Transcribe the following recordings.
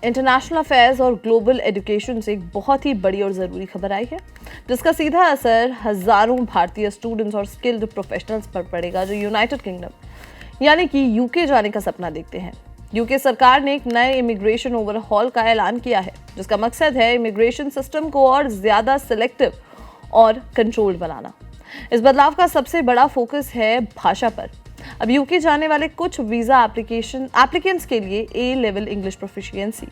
International affairs और global education से एक बहुत ही बड़ी और ज़रूरी खबर आई है, जिसका सीधा असर हज़ारों भारतीय स्टूडेंट्स और स्किल्ड प्रोफेशनल्स पर पड़ेगा जो यूनाइटेड किंगडम यानी कि यूके जाने का सपना देखते हैं। यूके सरकार ने एक नए इमिग्रेशन ओवरहॉल का ऐलान किया है, जिसका मकसद है इमिग्रेशन सिस्टम को और ज़्यादा सिलेक्टिव और कंट्रोल्ड बनाना। इस बदलाव का सबसे बड़ा फोकस है भाषा पर। अब यूके जाने वाले कुछ वीज़ा एप्लीकेंट्स के लिए ए लेवल इंग्लिश प्रोफिशिएंसी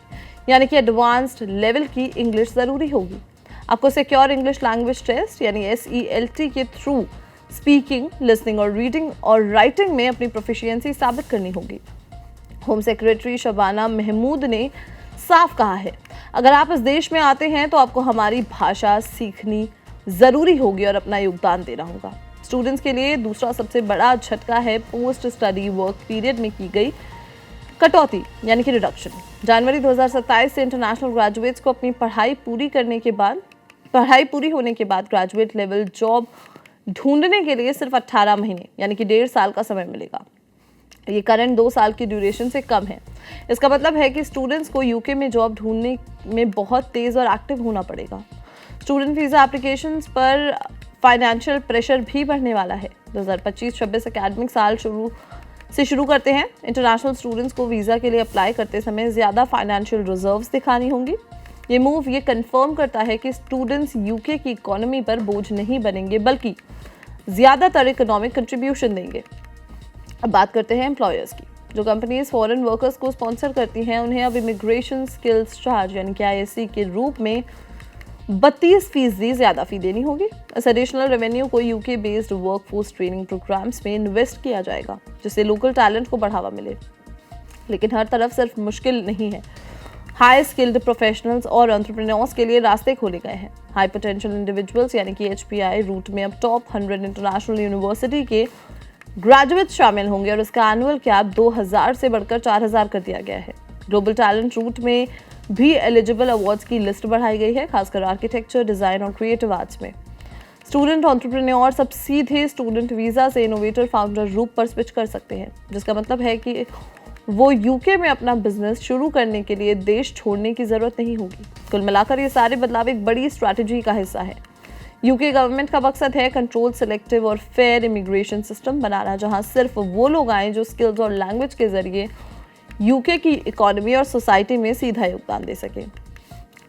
यानी कि एडवांस्ड लेवल की इंग्लिश ज़रूरी होगी। आपको सिक्योर इंग्लिश लैंग्वेज टेस्ट यानी SELT के थ्रू स्पीकिंग, लिसनिंग और रीडिंग और राइटिंग में अपनी प्रोफिशिएंसी साबित करनी होगी। होम सेक्रेटरी शबाना महमूद ने साफ कहा है, अगर आप इस देश में आते हैं तो आपको हमारी भाषा सीखनी ज़रूरी होगी और अपना योगदान देना होगा। स्टूडेंट्स के लिए दूसरा सबसे बड़ा झटका है पोस्ट स्टडी वर्क पीरियड में की गई कटौती यानी कि रिडक्शन। जनवरी 2027 से इंटरनेशनल ग्रेजुएट्स को अपनी पढ़ाई पूरी होने के बाद ग्रेजुएट लेवल जॉब ढूंढने के लिए सिर्फ 18 महीने यानी कि 1.5 साल का समय मिलेगा। ये करंट 2 साल की ड्यूरेशन से कम है। इसका मतलब है कि स्टूडेंट्स को यूके में जॉब ढूंढने में बहुत तेज़ और एक्टिव होना पड़ेगा। स्टूडेंट वीज़ा एप्लीकेशंस पर फाइनेंशियल प्रेशर भी बढ़ने वाला है। 2025-26 एकेडमिक साल शुरू करते हैं। इंटरनेशनल स्टूडेंट्स को वीज़ा के लिए अप्लाई करते समय ज़्यादा फाइनेंशियल रिजर्व्स दिखानी होंगी। ये मूव ये कंफर्म करता है कि स्टूडेंट्स यूके की इकोनॉमी पर बोझ नहीं बनेंगे, बल्कि ज़्यादातर इकोनॉमिक कंट्रीब्यूशन देंगे। अब बात करते हैं एम्प्लॉयर्स की। जो कंपनीज फॉरेन वर्कर्स को स्पॉन्सर करती हैं, उन्हें अब इमिग्रेशन स्किल्स चार्ज यानी कि ISC के रूप में 32% ज़्यादा फ़ी देनी होगी। इस एडिशनल रेवेन्यू को UK based workforce training programs में इन्वेस्ट किया जाएगा, जिससे लोकल टैलेंट को बढ़ावा मिले। लेकिन हर तरफ सिर्फ मुश्किल नहीं है। हाई स्किल्ड प्रोफेशनल्स और एंटरप्रेन्योर्स के लिए रास्ते खोले गए हैं। हाई पोटेंशियल इंडिविजुअल्स यानी कि HPI रूट में अब टॉप 100 इंटरनेशनल यूनिवर्सिटी के ग्रेजुएट्स शामिल होंगे और इसका एनुअल कैप 2000 से बढ़कर 4000 कर दिया गया है। ग्लोबल टैलेंट रूट में भी एलिजिबल अवार्ड्स की लिस्ट बढ़ाई गई है, खासकर आर्किटेक्चर, डिज़ाइन और क्रिएटिव आर्ट्स में। स्टूडेंट एंटरप्रेन्योर्स अब सीधे स्टूडेंट वीज़ा से इनोवेटर फाउंडर रूप पर स्विच कर सकते हैं, जिसका मतलब है कि वो यूके में अपना बिजनेस शुरू करने के लिए देश छोड़ने की ज़रूरत नहीं होगी। कुल मिलाकर ये सारे बदलाव एक बड़ी स्ट्रैटेजी का हिस्सा है। यूके गवर्नमेंट का मकसद है कंट्रोल, सिलेक्टिव और फेयर इमिग्रेशन सिस्टम बनाना, जहां सिर्फ वो लोग आएँ जो स्किल्स और लैंग्वेज के जरिए यूके की इकोनॉमी और सोसाइटी में सीधा योगदान दे सके।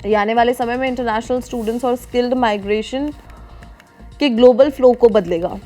ये आने वाले समय में इंटरनेशनल स्टूडेंट्स और स्किल्ड माइग्रेशन के ग्लोबल फ्लो को बदलेगा।